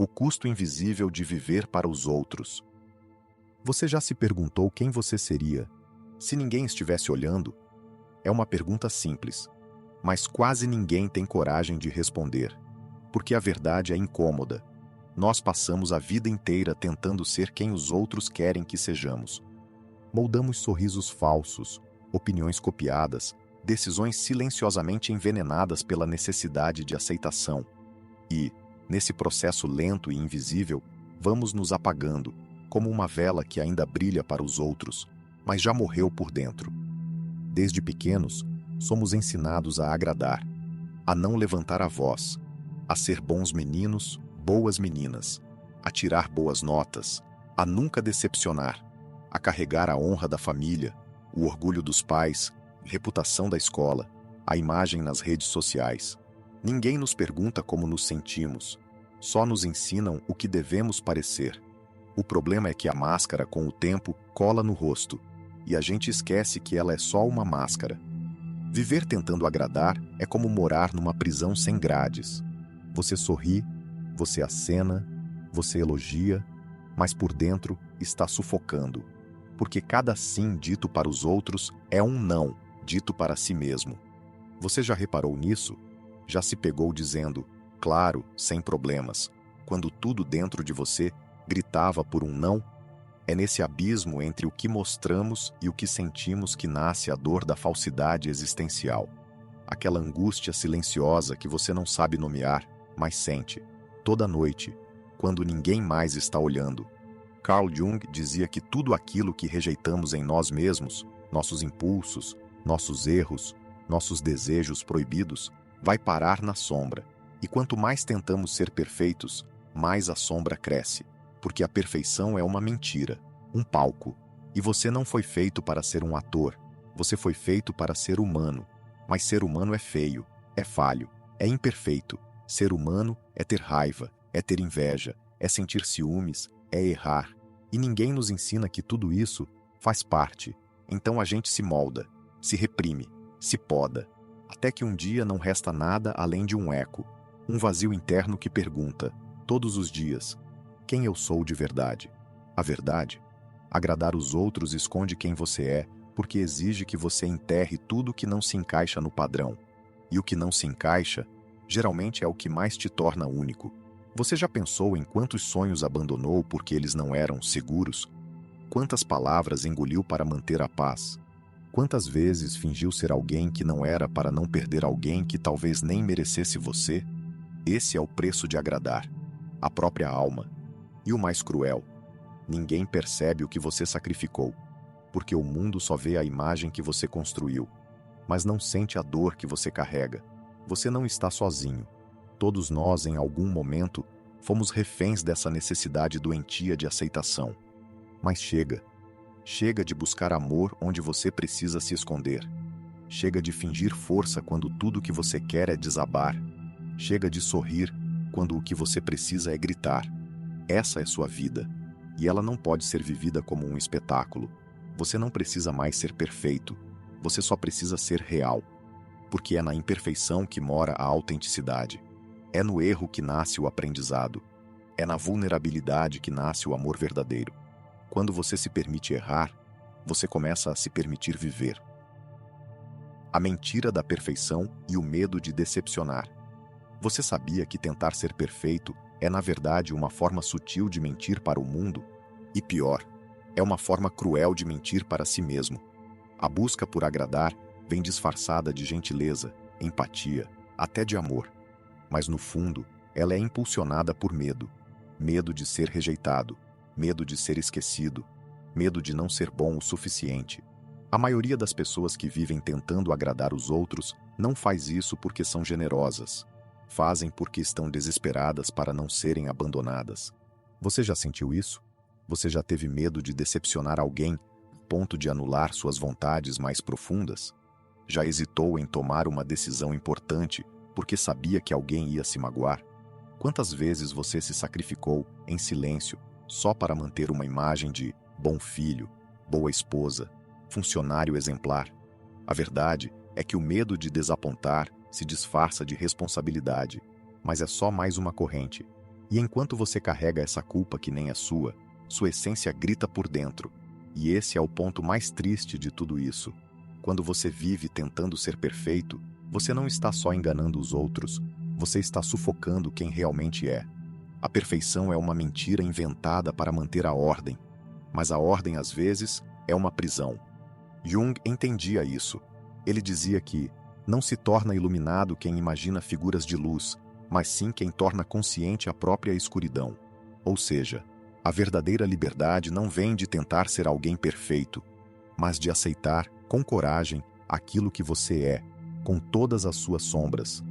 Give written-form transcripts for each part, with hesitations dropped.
O custo invisível de viver para os outros. Você já se perguntou quem você seria se ninguém estivesse olhando? É uma pergunta simples, mas quase ninguém tem coragem de responder, porque a verdade é incômoda. Nós passamos a vida inteira tentando ser quem os outros querem que sejamos. Moldamos sorrisos falsos, opiniões copiadas, decisões silenciosamente envenenadas pela necessidade de aceitação. E, nesse processo lento e invisível, vamos nos apagando, como uma vela que ainda brilha para os outros, mas já morreu por dentro. Desde pequenos, somos ensinados a agradar, a não levantar a voz, a ser bons meninos, boas meninas, a tirar boas notas, a nunca decepcionar, a carregar a honra da família, o orgulho dos pais, a reputação da escola, a imagem nas redes sociais. Ninguém nos pergunta como nos sentimos, só nos ensinam o que devemos parecer. O problema é que a máscara, com o tempo, cola no rosto, e a gente esquece que ela é só uma máscara. Viver tentando agradar é como morar numa prisão sem grades. Você sorri, você acena, você elogia, mas por dentro está sufocando, porque cada sim dito para os outros é um não dito para si mesmo. Você já reparou nisso? Já se pegou dizendo, claro, sem problemas, quando tudo dentro de você gritava por um não? É nesse abismo entre o que mostramos e o que sentimos que nasce a dor da falsidade existencial. Aquela angústia silenciosa que você não sabe nomear, mas sente, toda noite, quando ninguém mais está olhando. Carl Jung dizia que tudo aquilo que rejeitamos em nós mesmos, nossos impulsos, nossos erros, nossos desejos proibidos, vai parar na sombra. E quanto mais tentamos ser perfeitos, mais a sombra cresce. Porque a perfeição é uma mentira, um palco. E você não foi feito para ser um ator. Você foi feito para ser humano. Mas ser humano é feio, é falho, é imperfeito. Ser humano é ter raiva, é ter inveja, é sentir ciúmes, é errar. E ninguém nos ensina que tudo isso faz parte. Então a gente se molda, se reprime, se poda. Até que um dia não resta nada além de um eco. Um vazio interno que pergunta, todos os dias, quem eu sou de verdade? A verdade? Agradar os outros esconde quem você é, porque exige que você enterre tudo que não se encaixa no padrão. E o que não se encaixa, geralmente é o que mais te torna único. Você já pensou em quantos sonhos abandonou porque eles não eram seguros? Quantas palavras engoliu para manter a paz? Quantas vezes fingiu ser alguém que não era para não perder alguém que talvez nem merecesse você? Esse é o preço de agradar, a própria alma. E o mais cruel, ninguém percebe o que você sacrificou, porque o mundo só vê a imagem que você construiu, mas não sente a dor que você carrega. Você não está sozinho. Todos nós, em algum momento, fomos reféns dessa necessidade doentia de aceitação. Mas chega. Chega de buscar amor onde você precisa se esconder. Chega de fingir força quando tudo que você quer é desabar. Chega de sorrir quando o que você precisa é gritar. Essa é sua vida, e ela não pode ser vivida como um espetáculo. Você não precisa mais ser perfeito, você só precisa ser real. Porque é na imperfeição que mora a autenticidade. É no erro que nasce o aprendizado. É na vulnerabilidade que nasce o amor verdadeiro. Quando você se permite errar, você começa a se permitir viver. A mentira da perfeição e o medo de decepcionar. Você sabia que tentar ser perfeito é, na verdade, uma forma sutil de mentir para o mundo? E pior, é uma forma cruel de mentir para si mesmo. A busca por agradar vem disfarçada de gentileza, empatia, até de amor. Mas, no fundo, ela é impulsionada por medo. Medo de ser rejeitado, medo de ser esquecido, medo de não ser bom o suficiente. A maioria das pessoas que vivem tentando agradar os outros não faz isso porque são generosas. Fazem porque estão desesperadas para não serem abandonadas. Você já sentiu isso? Você já teve medo de decepcionar alguém a ponto de anular suas vontades mais profundas? Já hesitou em tomar uma decisão importante porque sabia que alguém ia se magoar? Quantas vezes você se sacrificou em silêncio só para manter uma imagem de bom filho, boa esposa, funcionário exemplar? A verdade é que o medo de desapontar se disfarça de responsabilidade, mas é só mais uma corrente. E enquanto você carrega essa culpa que nem é sua, sua essência grita por dentro. E esse é o ponto mais triste de tudo isso. Quando você vive tentando ser perfeito, você não está só enganando os outros, você está sufocando quem realmente é. A perfeição é uma mentira inventada para manter a ordem, mas a ordem, às vezes, é uma prisão. Jung entendia isso. Ele dizia que não se torna iluminado quem imagina figuras de luz, mas sim quem torna consciente a própria escuridão. Ou seja, a verdadeira liberdade não vem de tentar ser alguém perfeito, mas de aceitar, com coragem, aquilo que você é, com todas as suas sombras.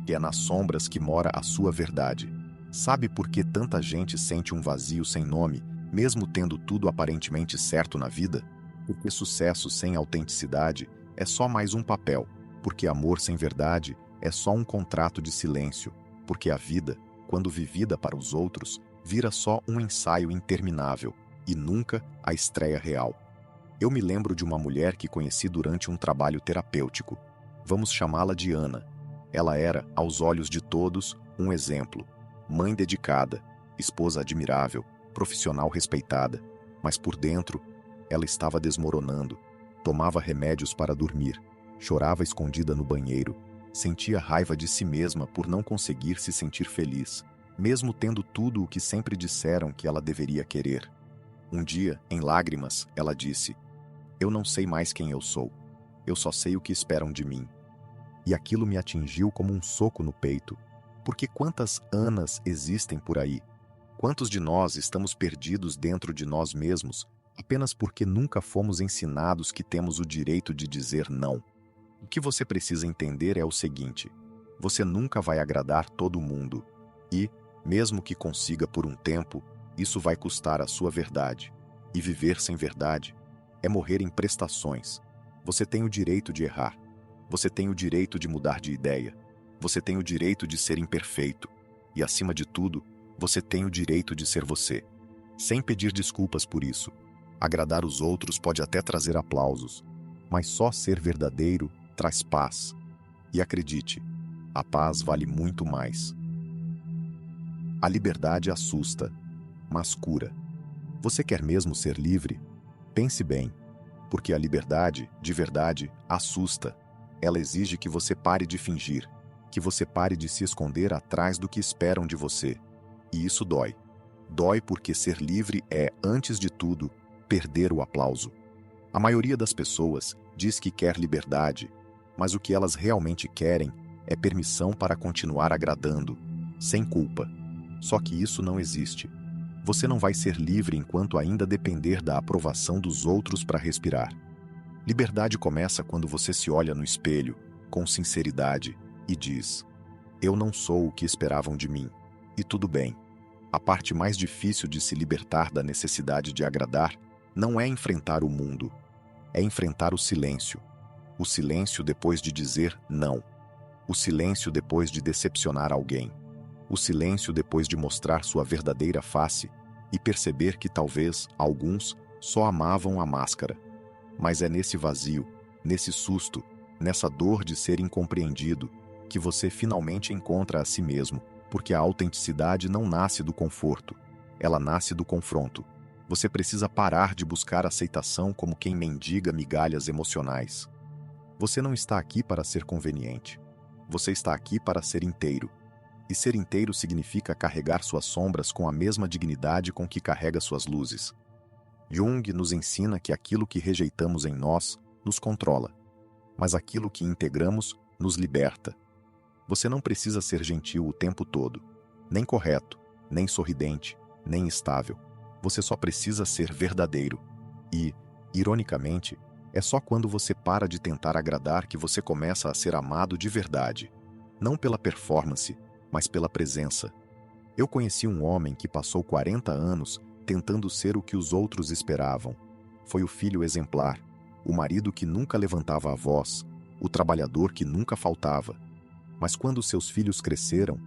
E é nas sombras que mora a sua verdade. Sabe por que tanta gente sente um vazio sem nome, mesmo tendo tudo aparentemente certo na vida? Porque sucesso sem autenticidade é só mais um papel, porque amor sem verdade é só um contrato de silêncio, porque a vida, quando vivida para os outros, vira só um ensaio interminável e nunca a estreia real. Eu me lembro de uma mulher que conheci durante um trabalho terapêutico. Vamos chamá-la de Ana. Ela era, aos olhos de todos, um exemplo. Mãe dedicada, esposa admirável, profissional respeitada. Mas por dentro, ela estava desmoronando. Tomava remédios para dormir. Chorava escondida no banheiro. Sentia raiva de si mesma por não conseguir se sentir feliz, mesmo tendo tudo o que sempre disseram que ela deveria querer. Um dia, em lágrimas, ela disse: "Eu não sei mais quem eu sou. Eu só sei o que esperam de mim." E aquilo me atingiu como um soco no peito. Porque quantas Anas existem por aí? Quantos de nós estamos perdidos dentro de nós mesmos, apenas porque nunca fomos ensinados que temos o direito de dizer não? O que você precisa entender é o seguinte: você nunca vai agradar todo mundo. E, mesmo que consiga por um tempo, isso vai custar a sua verdade. E viver sem verdade é morrer em prestações. Você tem o direito de errar. Você tem o direito de mudar de ideia. Você tem o direito de ser imperfeito. E, acima de tudo, você tem o direito de ser você, sem pedir desculpas por isso. Agradar os outros pode até trazer aplausos, mas só ser verdadeiro traz paz. E acredite, a paz vale muito mais. A liberdade assusta, mas cura. Você quer mesmo ser livre? Pense bem, porque a liberdade, de verdade, assusta. Ela exige que você pare de fingir, que você pare de se esconder atrás do que esperam de você. E isso dói. Dói porque ser livre é, antes de tudo, perder o aplauso. A maioria das pessoas diz que quer liberdade, mas o que elas realmente querem é permissão para continuar agradando, sem culpa. Só que isso não existe. Você não vai ser livre enquanto ainda depender da aprovação dos outros para respirar. Liberdade começa quando você se olha no espelho, com sinceridade, e diz: "Eu não sou o que esperavam de mim." E tudo bem. A parte mais difícil de se libertar da necessidade de agradar não é enfrentar o mundo, é enfrentar o silêncio. O silêncio depois de dizer não. O silêncio depois de decepcionar alguém. O silêncio depois de mostrar sua verdadeira face e perceber que talvez alguns só amavam a máscara. Mas é nesse vazio, nesse susto, nessa dor de ser incompreendido, que você finalmente encontra a si mesmo, porque a autenticidade não nasce do conforto, ela nasce do confronto. Você precisa parar de buscar aceitação como quem mendiga migalhas emocionais. Você não está aqui para ser conveniente. Você está aqui para ser inteiro. E ser inteiro significa carregar suas sombras com a mesma dignidade com que carrega suas luzes. Jung nos ensina que aquilo que rejeitamos em nós nos controla, mas aquilo que integramos nos liberta. Você não precisa ser gentil o tempo todo, nem correto, nem sorridente, nem estável. Você só precisa ser verdadeiro. E, ironicamente, é só quando você para de tentar agradar que você começa a ser amado de verdade. Não pela performance, mas pela presença. Eu conheci um homem que passou 40 anos tentando ser o que os outros esperavam. Foi o filho exemplar, o marido que nunca levantava a voz, o trabalhador que nunca faltava. Mas quando seus filhos cresceram,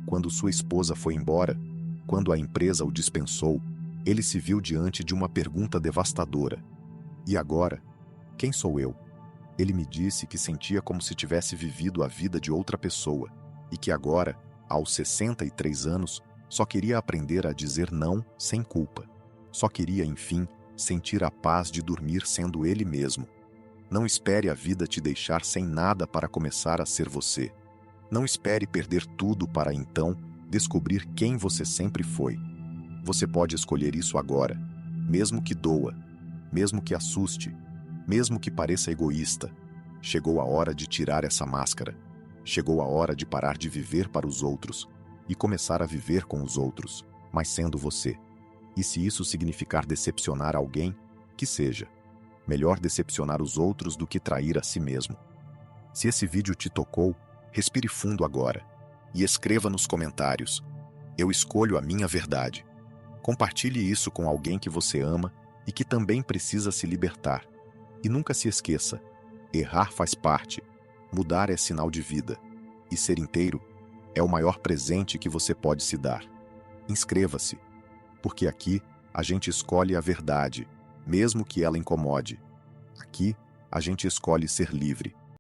quando sua esposa foi embora, quando a empresa o dispensou, ele se viu diante de uma pergunta devastadora. E agora? Quem sou eu? Ele me disse que sentia como se tivesse vivido a vida de outra pessoa e que agora, aos 63 anos, Só queria aprender a dizer não sem culpa. Só queria, enfim, sentir a paz de dormir sendo ele mesmo. Não espere a vida te deixar sem nada para começar a ser você. Não espere perder tudo para então descobrir quem você sempre foi. Você pode escolher isso agora, mesmo que doa, mesmo que assuste, mesmo que pareça egoísta. Chegou a hora de tirar essa máscara. Chegou a hora de parar de viver para os outros e começar a viver com os outros, mas sendo você. E se isso significar decepcionar alguém, que seja. Melhor decepcionar os outros do que trair a si mesmo. Se esse vídeo te tocou, respire fundo agora e escreva nos comentários: eu escolho a minha verdade. Compartilhe isso com alguém que você ama e que também precisa se libertar. E nunca se esqueça, errar faz parte, mudar é sinal de vida, e ser inteiro é o maior presente que você pode se dar. Inscreva-se, porque aqui a gente escolhe a verdade, mesmo que ela incomode. Aqui a gente escolhe ser livre.